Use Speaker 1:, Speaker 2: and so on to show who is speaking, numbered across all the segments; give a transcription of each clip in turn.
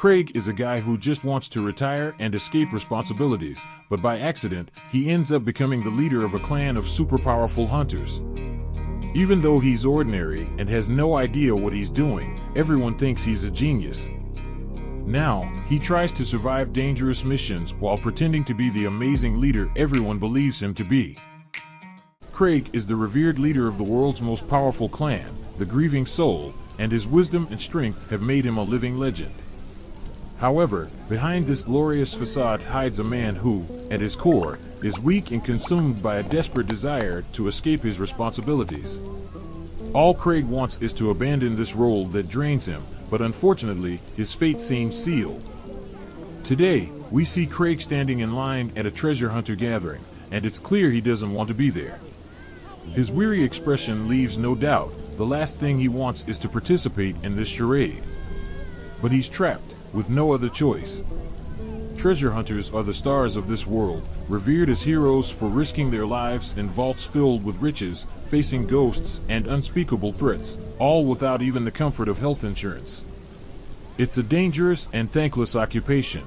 Speaker 1: Craig is a guy who just wants to retire and escape responsibilities, but by accident, he ends up becoming the leader of a clan of super powerful hunters. Even though he's ordinary and has no idea what he's doing, everyone thinks he's a genius. Now, he tries to survive dangerous missions while pretending to be the amazing leader everyone believes him to be. Craig is the revered leader of the world's most powerful clan, the Grieving Soul, and his wisdom and strength have made him a living legend. However, behind this glorious facade hides a man who, at his core, is weak and consumed by a desperate desire to escape his responsibilities. All Craig wants is to abandon this role that drains him, but unfortunately, his fate seems sealed. Today, we see Craig standing in line at a treasure hunter gathering, and it's clear he doesn't want to be there. His weary expression leaves no doubt. The last thing he wants is to participate in this charade. But he's trapped, with no other choice. Treasure hunters are the stars of this world, revered as heroes for risking their lives in vaults filled with riches, facing ghosts and unspeakable threats, all without even the comfort of health insurance. It's a dangerous and thankless occupation.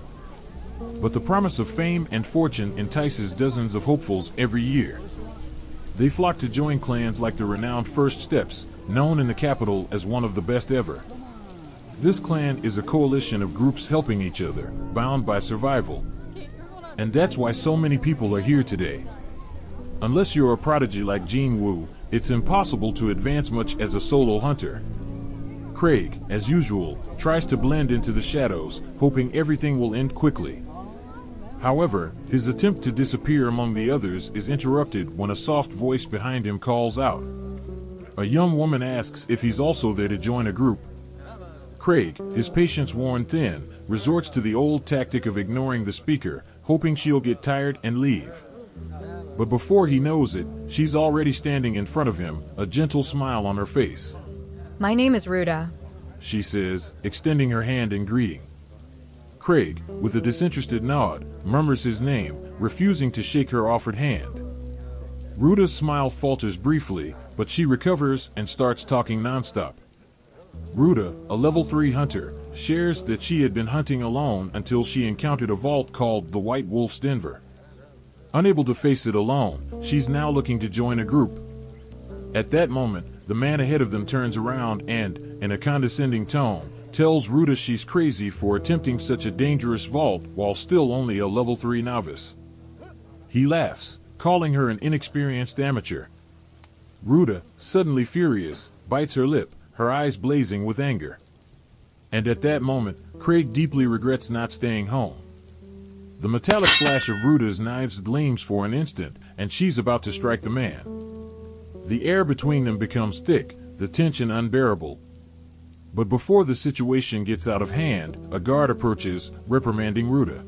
Speaker 1: But the promise of fame and fortune entices dozens of hopefuls every year. They flock to join clans like the renowned First Steps, known in the capital as one of the best ever. This clan is a coalition of groups helping each other, bound by survival. And that's why so many people are here today. Unless you're a prodigy like Jin Woo, it's impossible to advance much as a solo hunter. Craig, as usual, tries to blend into the shadows, hoping everything will end quickly. However, his attempt to disappear among the others is interrupted when a soft voice behind him calls out. A young woman asks if he's also there to join a group. Craig, his patience worn thin, resorts to the old tactic of ignoring the speaker, hoping she'll get tired and leave. But before he knows it, she's already standing in front of him, a gentle smile on her face.
Speaker 2: My name is Ruda,
Speaker 1: she says, extending her hand in greeting. Craig, with a disinterested nod, murmurs his name, refusing to shake her offered hand. Ruda's smile falters briefly, but she recovers and starts talking nonstop. Ruda, a level 3 hunter, shares that she had been hunting alone until she encountered a vault called the White Wolf's Denver. Unable to face it alone, she's now looking to join a group. At that moment, the man ahead of them turns around and, in a condescending tone, tells Ruda she's crazy for attempting such a dangerous vault while still only a level 3 novice. He laughs, calling her an inexperienced amateur. Ruda, suddenly furious, bites her lip, her eyes blazing with anger. And at that moment, Craig deeply regrets not staying home. The metallic flash of Ruda's knives gleams for an instant, and she's about to strike the man. The air between them becomes thick, the tension unbearable. But before the situation gets out of hand, a guard approaches, reprimanding Ruda.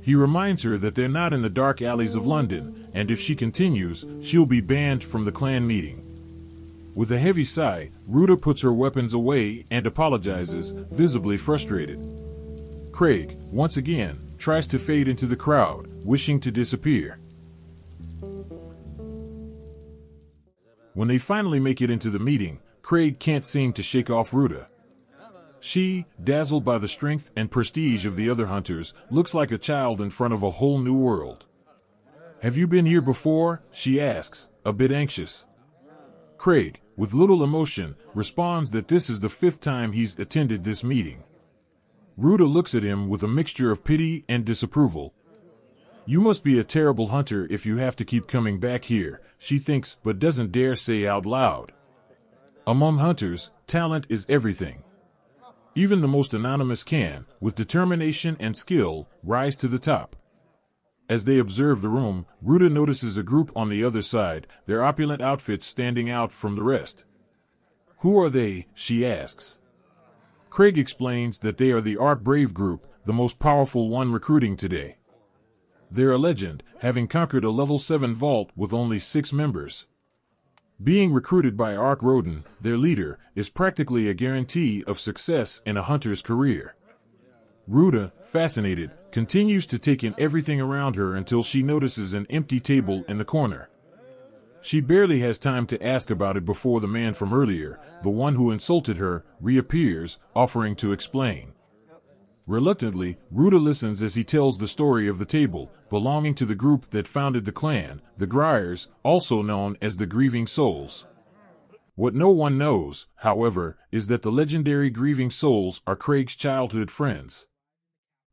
Speaker 1: He reminds her that they're not in the dark alleys of London, and if she continues, she'll be banned from the clan meeting. With a heavy sigh, Ruda puts her weapons away and apologizes, visibly frustrated. Craig, once again, tries to fade into the crowd, wishing to disappear. When they finally make it into the meeting, Craig can't seem to shake off Ruda. She, dazzled by the strength and prestige of the other hunters, looks like a child in front of a whole new world. Have you been here before? She asks, a bit anxious. Craig, with little emotion, responds that this is the 5th time he's attended this meeting. Ruda looks at him with a mixture of pity and disapproval. You must be a terrible hunter if you have to keep coming back here, she thinks, but doesn't dare say out loud. Among hunters, talent is everything. Even the most anonymous can, with determination and skill, rise to the top. As they observe the room, Ruda notices a group on the other side, their opulent outfits standing out from the rest. Who are they? She asks. Craig explains that they are the Ark Brave group, the most powerful one recruiting today. They're a legend, having conquered a level 7 vault with only 6 members. Being recruited by Ark Roden, their leader, is practically a guarantee of success in a hunter's career. Ruda, fascinated, continues to take in everything around her until she notices an empty table in the corner. She barely has time to ask about it before the man from earlier, the one who insulted her, reappears, offering to explain. Reluctantly, Ruta listens as he tells the story of the table, belonging to the group that founded the clan, the Griers, also known as the Grieving Souls. What no one knows, however, is that the legendary Grieving Souls are Craig's childhood friends.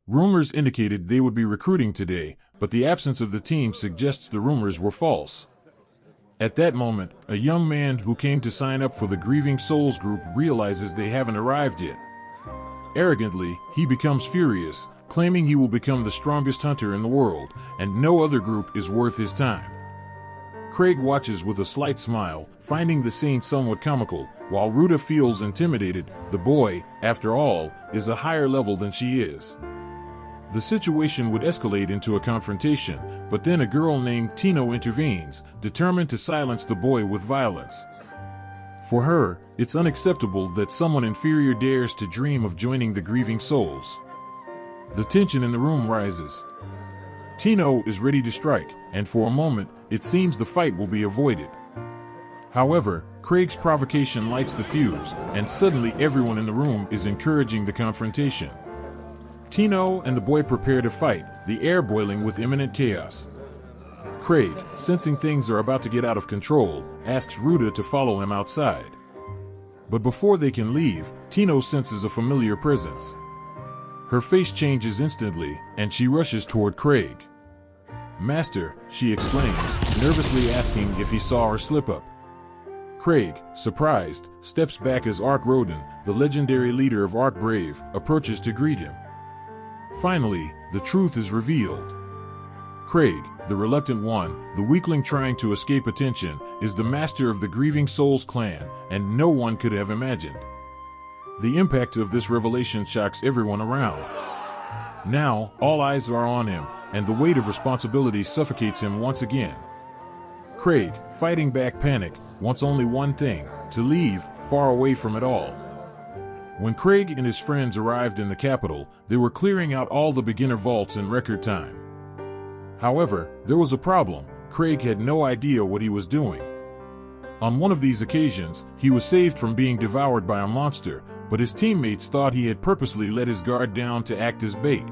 Speaker 1: Rumors indicated they would be recruiting today, but the absence of the team suggests the rumors were false. At that moment, a young man who came to sign up for the Grieving Souls group realizes they haven't arrived yet. Arrogantly, he becomes furious, claiming he will become the strongest hunter in the world, and no other group is worth his time. Craig watches with a slight smile, finding the scene somewhat comical, while Ruta feels intimidated. The boy, after all, is a higher level than she is. The situation would escalate into a confrontation, but then a girl named Tino intervenes, determined to silence the boy with violence. For her, it's unacceptable that someone inferior dares to dream of joining the Grieving Souls. The tension in the room rises. Tino is ready to strike, and for a moment, it seems the fight will be avoided. However, Craig's provocation lights the fuse, and suddenly everyone in the room is encouraging the confrontation. Tino and the boy prepare to fight, the air boiling with imminent chaos. Craig, sensing things are about to get out of control, asks Ruta to follow him outside. But before they can leave, Tino senses a familiar presence. Her face changes instantly, and she rushes toward Craig. "Master," she exclaims, nervously asking if he saw her slip up. Craig, surprised, steps back as Ark Roden, the legendary leader of Ark Brave, approaches to greet him. Finally, the truth is revealed. Craig, the reluctant one, the weakling trying to escape attention, is the master of the Grieving Souls clan, and no one could have imagined. The impact of this revelation shocks everyone around. Now, all eyes are on him, and the weight of responsibility suffocates him once again. Craig, fighting back panic, wants only one thing: to leave, far away from it all. When Craig and his friends arrived in the capital, they were clearing out all the beginner vaults in record time. However, there was a problem. Craig had no idea what he was doing. On one of these occasions, he was saved from being devoured by a monster, but his teammates thought he had purposely let his guard down to act as bait.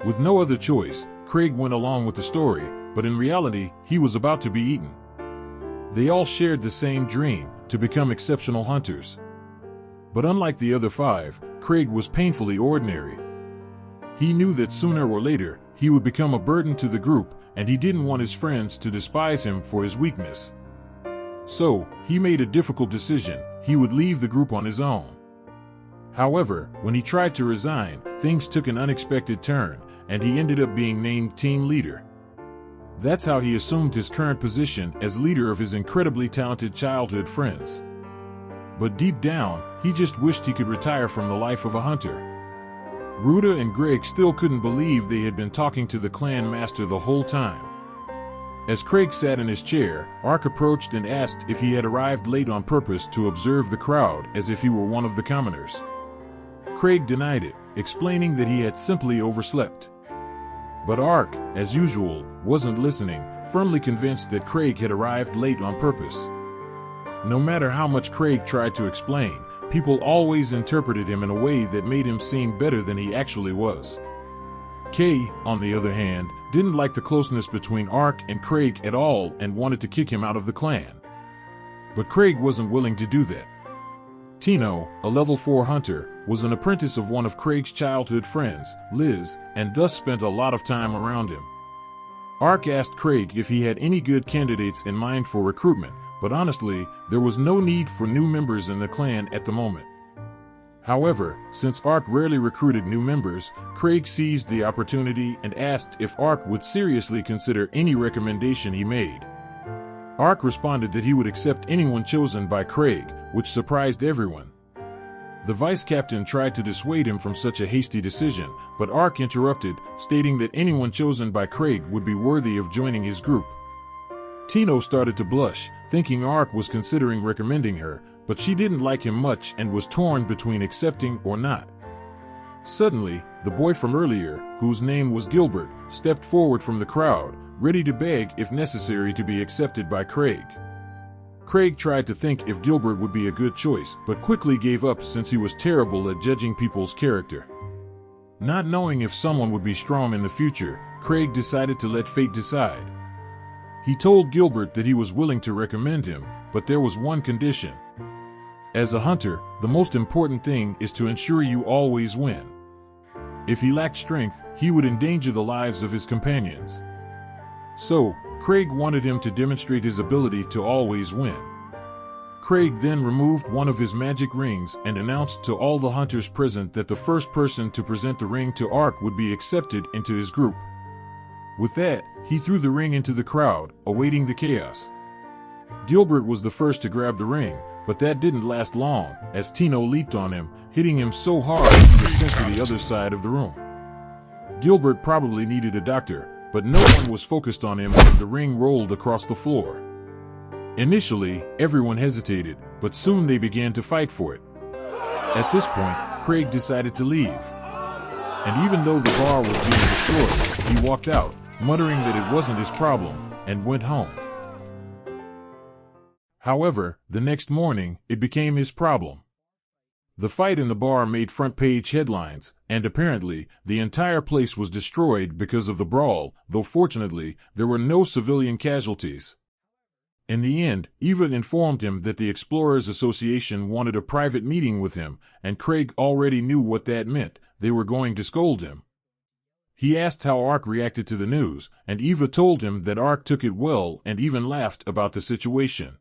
Speaker 1: With no other choice, Craig went along with the story, but in reality, he was about to be eaten. They all shared the same dream, to become exceptional hunters. But unlike the other five, Craig was painfully ordinary. He knew that sooner or later, he would become a burden to the group, and he didn't want his friends to despise him for his weakness. So, he made a difficult decision: he would leave the group on his own. However, when he tried to resign, things took an unexpected turn, and he ended up being named team leader. That's how he assumed his current position as leader of his incredibly talented childhood friends. But deep down, he just wished he could retire from the life of a hunter. Ruta and Greg still couldn't believe they had been talking to the clan master the whole time. As Craig sat in his chair, Ark approached and asked if he had arrived late on purpose to observe the crowd as if he were one of the commoners. Craig denied it, explaining that he had simply overslept. But Ark, as usual, wasn't listening, firmly convinced that Craig had arrived late on purpose. No matter how much Craig tried to explain, people always interpreted him in a way that made him seem better than he actually was. Kay, on the other hand, didn't like the closeness between Ark and Craig at all and wanted to kick him out of the clan. But Craig wasn't willing to do that. Tino, a level 4 hunter, was an apprentice of one of Craig's childhood friends, Liz, and thus spent a lot of time around him. Ark asked Craig if he had any good candidates in mind for recruitment, but honestly, there was no need for new members in the clan at the moment. However, since Ark rarely recruited new members, Craig seized the opportunity and asked if Ark would seriously consider any recommendation he made. Ark responded that he would accept anyone chosen by Craig, which surprised everyone. The vice captain tried to dissuade him from such a hasty decision, but Ark interrupted, stating that anyone chosen by Craig would be worthy of joining his group. Tino started to blush, thinking Ark was considering recommending her, but she didn't like him much and was torn between accepting or not. Suddenly, the boy from earlier, whose name was Gilbert, stepped forward from the crowd, ready to beg if necessary to be accepted by Craig. Craig tried to think if Gilbert would be a good choice, but quickly gave up since he was terrible at judging people's character. Not knowing if someone would be strong in the future, Craig decided to let fate decide. He told Gilbert that he was willing to recommend him, but there was one condition. As a hunter, the most important thing is to ensure you always win. If he lacked strength, he would endanger the lives of his companions. So, Craig wanted him to demonstrate his ability to always win. Craig then removed one of his magic rings and announced to all the hunters present that the first person to present the ring to Ark would be accepted into his group. With that, he threw the ring into the crowd, awaiting the chaos. Gilbert was the first to grab the ring, but that didn't last long, as Tino leaped on him, hitting him so hard he was sent to the other side of the room. Gilbert probably needed a doctor, but no one was focused on him as the ring rolled across the floor. Initially, everyone hesitated, but soon they began to fight for it. At this point, Craig decided to leave. And even though the bar was being destroyed, he walked out, muttering that it wasn't his problem, and went home. However, the next morning, it became his problem. The fight in the bar made front-page headlines, and apparently, the entire place was destroyed because of the brawl, though fortunately, there were no civilian casualties. In the end, Eva informed him that the Explorers Association wanted a private meeting with him, and Craig already knew what that meant. They were going to scold him. He asked how Ark reacted to the news, and Eva told him that Ark took it well and even laughed about the situation.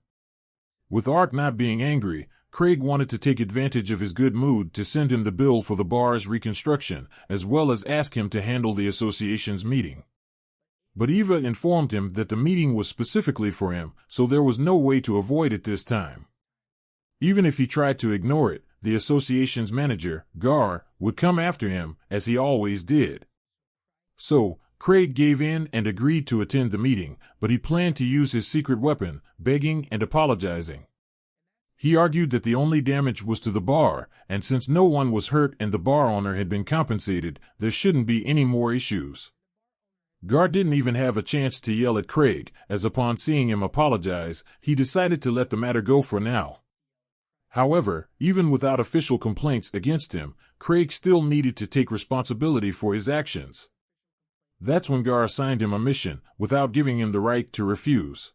Speaker 1: With Ark not being angry, Craig wanted to take advantage of his good mood to send him the bill for the bar's reconstruction, as well as ask him to handle the association's meeting. But Eva informed him that the meeting was specifically for him, so there was no way to avoid it this time. Even if he tried to ignore it, the association's manager, Gar, would come after him, as he always did. So, Craig gave in and agreed to attend the meeting, but he planned to use his secret weapon, begging and apologizing. He argued that the only damage was to the bar, and since no one was hurt and the bar owner had been compensated, there shouldn't be any more issues. Gar didn't even have a chance to yell at Craig, as upon seeing him apologize, he decided to let the matter go for now. However, even without official complaints against him, Craig still needed to take responsibility for his actions. That's when Gar assigned him a mission, without giving him the right to refuse.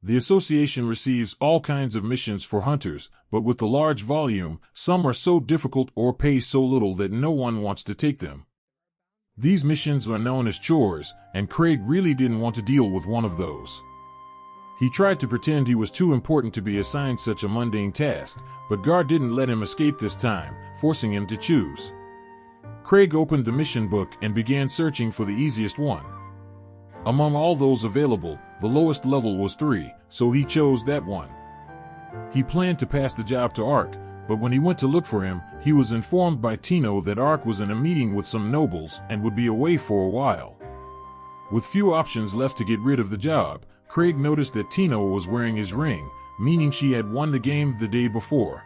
Speaker 1: The association receives all kinds of missions for hunters, but with the large volume, some are so difficult or pay so little that no one wants to take them. These missions are known as chores, and Craig really didn't want to deal with one of those. He tried to pretend he was too important to be assigned such a mundane task, but Gar didn't let him escape this time, forcing him to choose. Craig opened the mission book and began searching for the easiest one. Among all those available, the lowest level was 3, so he chose that one. He planned to pass the job to Ark, but when he went to look for him, he was informed by Tino that Ark was in a meeting with some nobles and would be away for a while. With few options left to get rid of the job, Craig noticed that Tino was wearing his ring, meaning she had won the game the day before.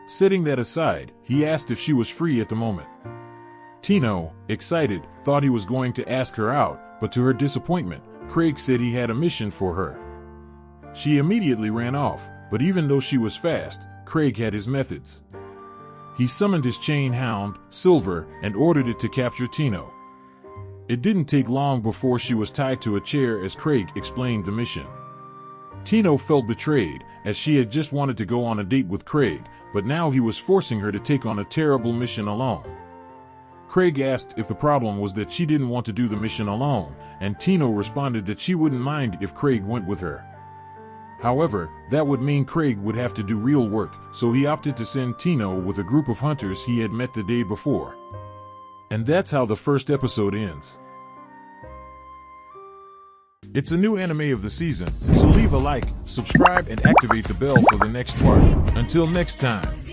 Speaker 1: Setting that aside, he asked if she was free at the moment. Tino, excited, thought he was going to ask her out, but to her disappointment, Craig said he had a mission for her. She immediately ran off, but even though she was fast, Craig had his methods. He summoned his chain hound, Silver, and ordered it to capture Tino. It didn't take long before she was tied to a chair as Craig explained the mission. Tino felt betrayed, as she had just wanted to go on a date with Craig, but now he was forcing her to take on a terrible mission alone. Craig asked if the problem was that she didn't want to do the mission alone, and Tino responded that she wouldn't mind if Craig went with her. However, that would mean Craig would have to do real work, so he opted to send Tino with a group of hunters he had met the day before. And that's how the first episode ends. It's a new anime of the season, so leave a like, subscribe, and activate the bell for the next part. Until next time.